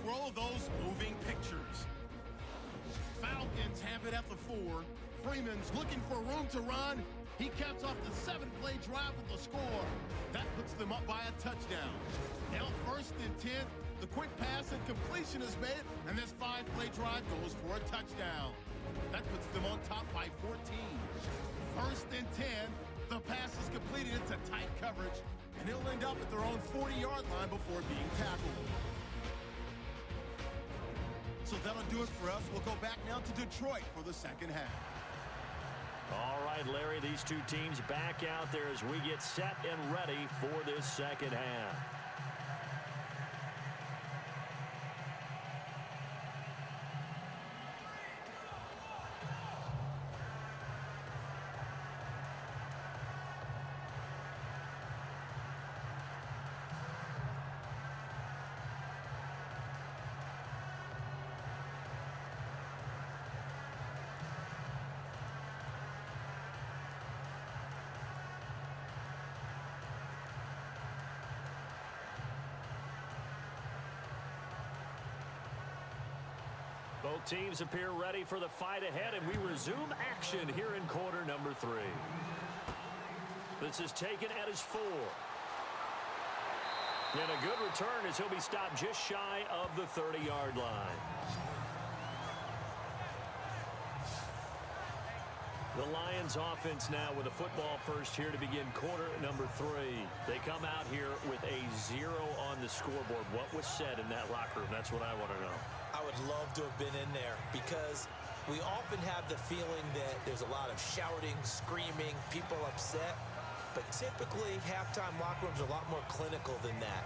roll those moving pictures. Falcons have it at the 4. Freeman's looking for room to run. He caps off the 7-play drive with the score. That puts them up by a touchdown. Now 1st and 10. The quick pass and completion is made, and this 5-play drive goes for a touchdown. That puts them on top by 14. 1st and 10. The pass is completed into tight coverage, and it'll end up at their own 40-yard line before being tackled. So that'll do it for us. We'll go back now to Detroit for the second half. All right, Larry, these two teams back out there as we get set and ready for this second half. Both teams appear ready for the fight ahead, and we resume action here in quarter number 3. This is taken at his 4. And a good return as he'll be stopped just shy of the 30-yard line. The Lions offense now with a football first here to begin quarter number 3. They come out here with a 0 on the scoreboard. What was said in that locker room? That's what I want to know. I would love to have been in there because we often have the feeling that there's a lot of shouting, screaming, people upset. But typically, halftime locker rooms are a lot more clinical than that.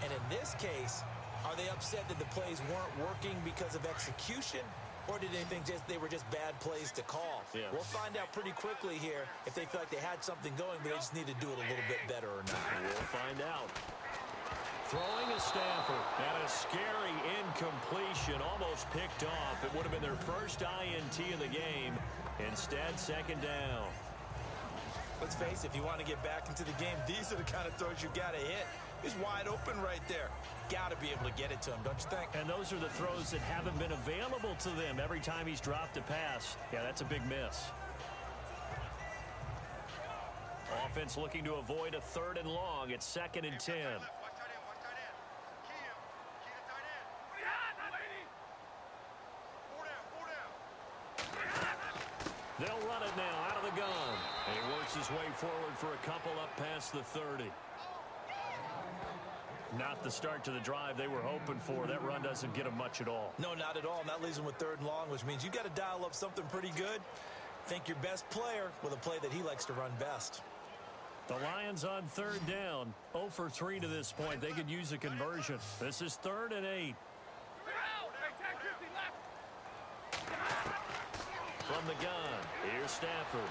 And in this case, are they upset that the plays weren't working because of execution? Or did they think they were just bad plays to call? Yeah. We'll find out pretty quickly here if they feel like they had something going, but they just need to do it a little bit better or not. We'll find out. Throwing a Stafford, and a scary incompletion, almost picked off. It would have been their first INT of the game. Instead, second down. Let's face it, if you want to get back into the game, these are the kind of throws you got to hit. He's wide open right there. Got to be able to get it to him, don't you think? And those are the throws that haven't been available to them every time he's dropped a pass. Yeah, that's a big miss. Offense looking to avoid a 3rd and long. It's 2nd and 10. They'll run it now out of the gun. And he works his way forward for a couple up past the 30. Not the start to the drive they were hoping for. That run doesn't get them much at all. No, not at all. And that leaves them with 3rd and long, which means you got to dial up something pretty good. Think your best player with a play that he likes to run best. The Lions on 3rd down. 0 for 3 to this point. They could use a conversion. This is 3rd and 8. From the gun, here's Stafford.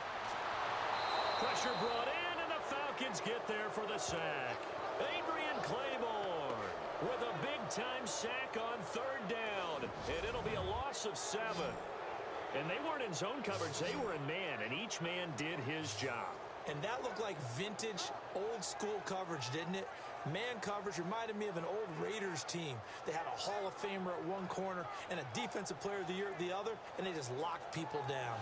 Pressure brought in, and the Falcons get there for the sack. Adrian Claiborne with a big-time sack on 3rd down, and it'll be a loss of 7. And they weren't in zone coverage. They were in man, and each man did his job. And that looked like vintage, old-school coverage, didn't it? Man coverage reminded me of an old Raiders team. They had a Hall of Famer at one corner and a Defensive Player of the Year at the other, and they just locked people down.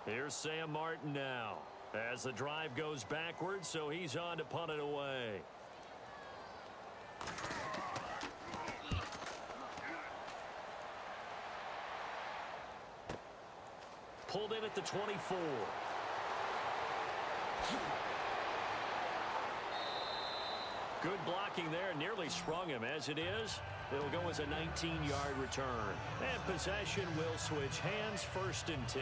Here's Sam Martin now as the drive goes backwards, so he's on to punt it away. Pulled in at the 24. Good blocking there, nearly sprung him. As it is, it'll go as a 19-yard return. And possession will switch hands, 1st and 10.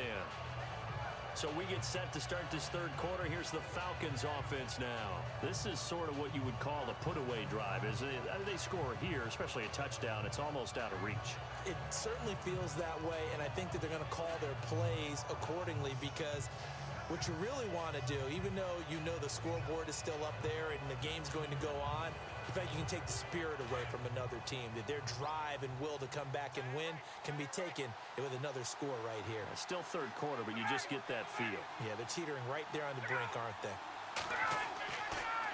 So we get set to start this 3rd quarter. Here's the Falcons offense now. This is sort of what you would call a put-away drive, isn't it? They score here, especially a touchdown. It's almost out of reach. It certainly feels that way, and I think that they're going to call their plays accordingly because what you really want to do, even though you know the scoreboard is still up there and the game's going to go on, if like you can take the spirit away from another team, that their drive and will to come back and win can be taken with another score right here. It's still third quarter, but you just get that feel. Yeah, they're teetering right there on the brink, aren't they?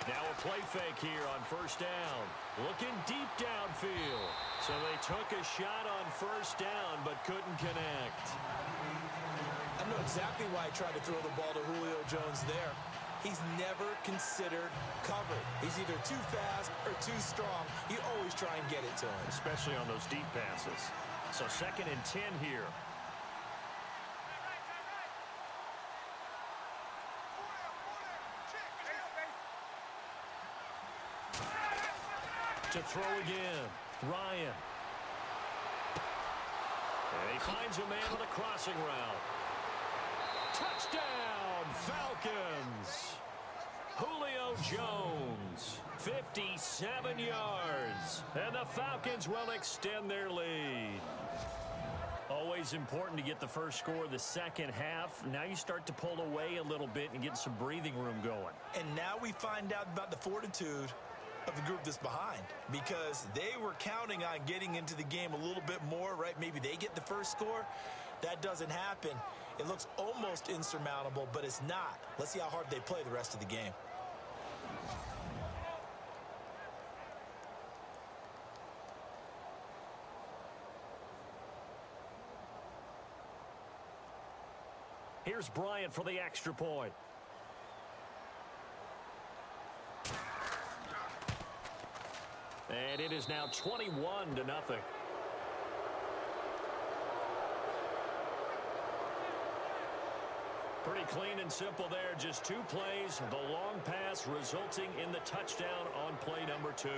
Now a play fake here on first down. Looking deep downfield. So they took a shot on first down, but couldn't connect. I know exactly why he tried to throw the ball to Julio Jones there. He's never considered covered. He's either too fast or too strong. You always try and get it to him. Especially on those deep passes. So 2nd and 10 here. To throw again. Ryan. And he finds a man on a crossing route. Touchdown, Falcons. Julio Jones, 57 yards. And the Falcons will extend their lead. Always important to get the first score of the second half. Now you start to pull away a little bit and get some breathing room going. And now we find out about the fortitude of the group that's behind, because they were counting on getting into the game a little bit more, right? Maybe they get the first score. That doesn't happen. It looks almost insurmountable, but it's not. Let's see how hard they play the rest of the game. Here's Bryant for the extra point. And it is now 21-0. Pretty clean and simple there. Just 2 plays. The long pass resulting in the touchdown on play number 2.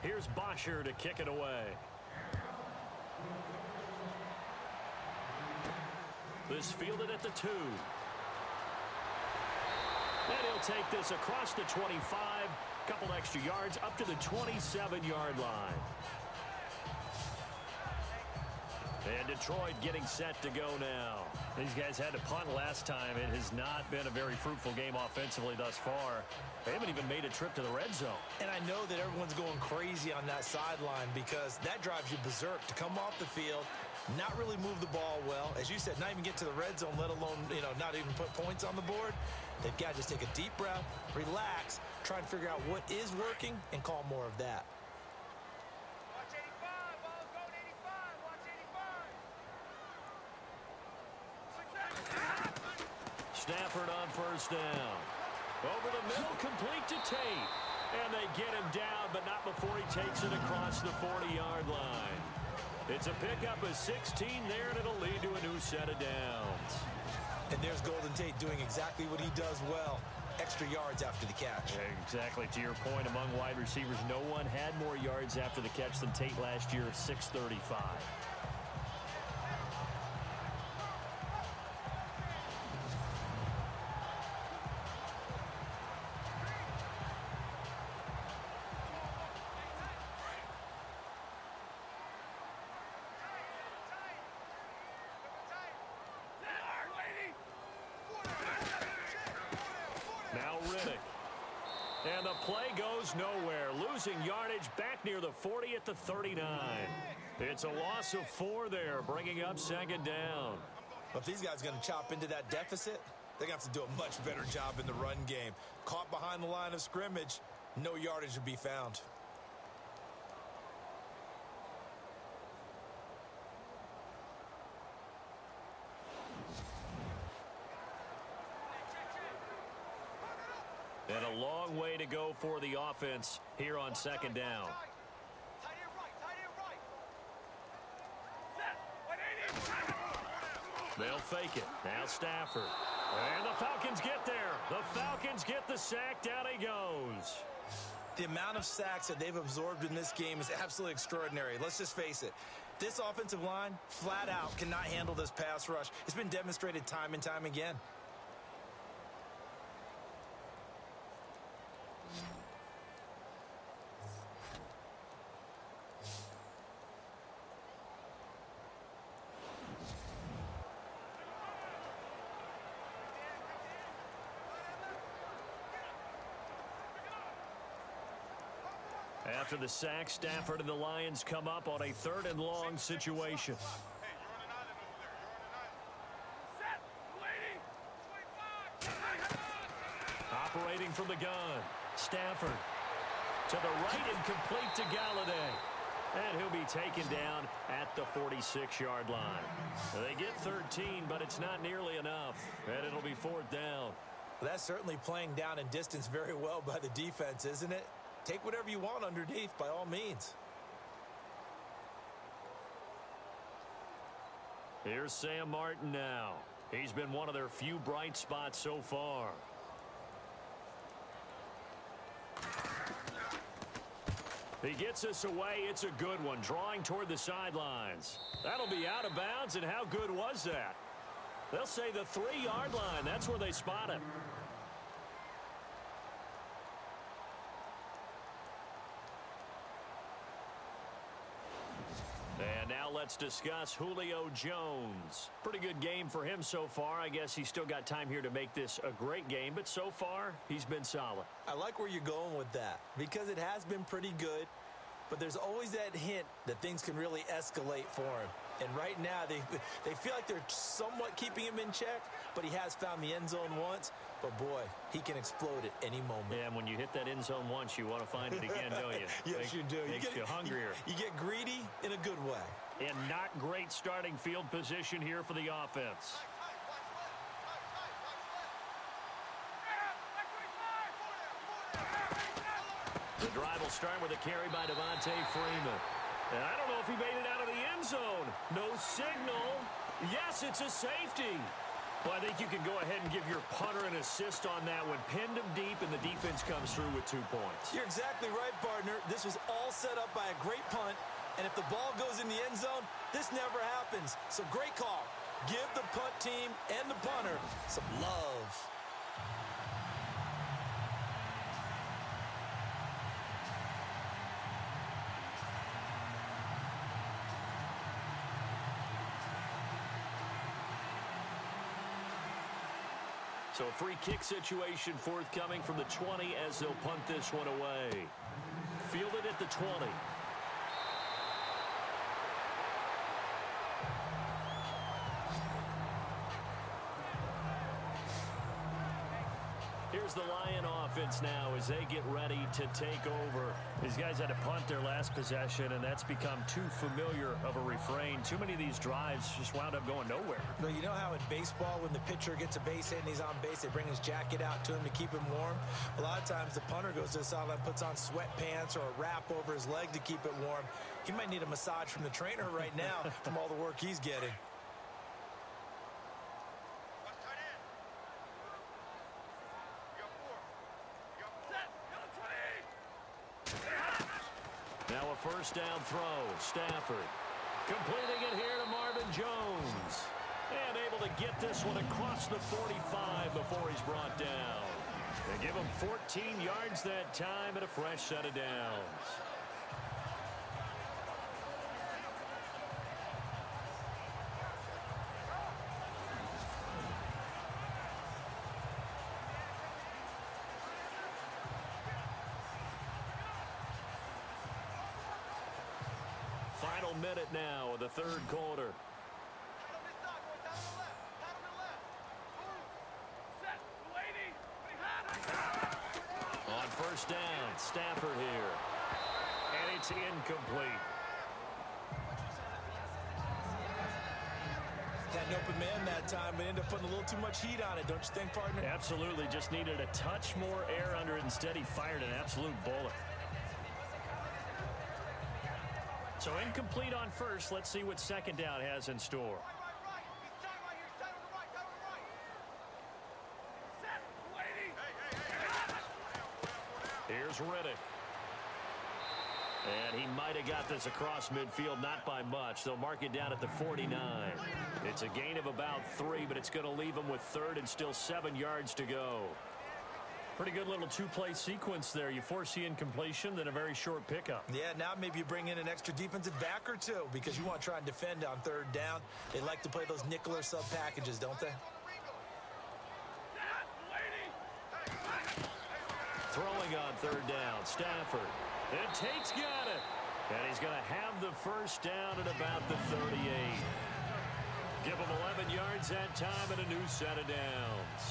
Here's Bosher to kick it away. This fielded at the 2. And he'll take this across the 25. Couple extra yards up to the 27-yard line. And Detroit getting set to go now. These guys had to punt last time. It has not been a very fruitful game offensively thus far. They haven't even made a trip to the red zone. And I know that everyone's going crazy on that sideline because that drives you berserk to come off the field, not really move the ball well. As you said, not even get to the red zone, let alone, not even put points on the board. They've got to just take a deep breath, relax, try and figure out what is working and call more of that. Stafford on first down. Over the middle, complete to Tate. And they get him down, but not before he takes it across the 40-yard line. It's a pickup of 16 there, and it'll lead to a new set of downs. And there's Golden Tate doing exactly what he does well. Extra yards after the catch. Exactly. To your point, among wide receivers, no one had more yards after the catch than Tate last year, 635. And the play goes nowhere. Losing yardage back near the 40 at the 39. It's a loss of 4 there, bringing up second down. But if these guys are going to chop into that deficit, they're going to have to do a much better job in the run game. Caught behind the line of scrimmage, no yardage would be found. And a long way to go for the offense here on second down. They'll fake it. Now Stafford. And the Falcons get there. The Falcons get the sack. Down he goes. The amount of sacks that they've absorbed in this game is absolutely extraordinary. Let's just face it. This offensive line, flat out, cannot handle this pass rush. It's been demonstrated time and time again. After the sack, Stafford and the Lions come up on a 3rd and long situation. Operating from the gun. Stafford to the right and complete to Galladay. And he'll be taken down at the 46-yard line. They get 13, but it's not nearly enough. And it'll be 4th down. Well, that's certainly playing down in distance very well by the defense, isn't it? Take whatever you want underneath, by all means. Here's Sam Martin now. He's been one of their few bright spots so far. He gets us away. It's a good one, drawing toward the sidelines. That'll be out of bounds, and how good was that? They'll say the 3-yard line. That's where they spot him. And now let's discuss Julio Jones. Pretty good game for him so far. I guess he's still got time here to make this a great game, but so far, he's been solid. I like where you're going with that because it has been pretty good, but there's always that hint that things can really escalate for him. And right now, they feel like they're somewhat keeping him in check, but he has found the end zone once. But, boy, he can explode at any moment. Yeah, and when you hit that end zone once, you want to find it again, don't you? Yes, you do. Makes you hungrier. You get greedy in a good way. And not great starting field position here for the offense. The drive will start with a carry by Devontae Freeman. And I don't know if he made it out of the end zone. No signal. Yes, it's a safety. Well, I think you can go ahead and give your punter an assist on that one. Pinned him deep, and the defense comes through with 2 points. You're exactly right, partner. This was all set up by a great punt. And if the ball goes in the end zone, this never happens. So great call. Give the punt team and the punter some love. So a free kick situation forthcoming from the 20 as they'll punt this one away. Fielded at the 20. Here's the Lion offense now as they get ready to take over. These guys had to punt their last possession, and that's become too familiar of a refrain. Too many of these drives just wound up going nowhere. Well, you know how in baseball, when the pitcher gets a base hit and he's on base, they bring his jacket out to him to keep him warm? A lot of times the punter goes to the sideline, puts on sweatpants or a wrap over his leg to keep it warm. He might need a massage from the trainer right now from all the work he's getting. Now a first down throw. Stafford completing it here to Marvin Jones. And able to get this one across the 45 before he's brought down. They give him 14 yards that time and a fresh set of downs. Final minute now of the 3rd quarter. On first down, Stafford here. And it's incomplete. Had an open man that time, but ended up putting a little too much heat on it, don't you think, partner? Absolutely. Just needed a touch more air under it. Instead, he fired an absolute bullet. So incomplete on first. Let's see what second down has in store. Here's Riddick. And he might have got this across midfield, not by much. They'll mark it down at the 49. It's a gain of about 3, but it's going to leave them with third and still 7 yards to go. Pretty good little two-play sequence there. You foresee incompletion, then a very short pickup. Yeah, now maybe you bring in an extra defensive back or two because you want to try and defend on third down. They like to play those nickel or sub packages, don't they? Throwing on third down, Stafford. And Tate's got it. And he's going to have the first down at about the 38. Give him 11 yards that time and a new set of downs.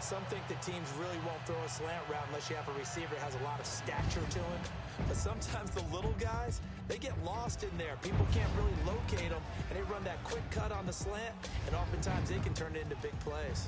Some think that teams really won't throw a slant route unless you have a receiver that has a lot of stature to him. But sometimes the little guys, they get lost in there. People can't really locate them, and they run that quick cut on the slant, and oftentimes they can turn it into big plays.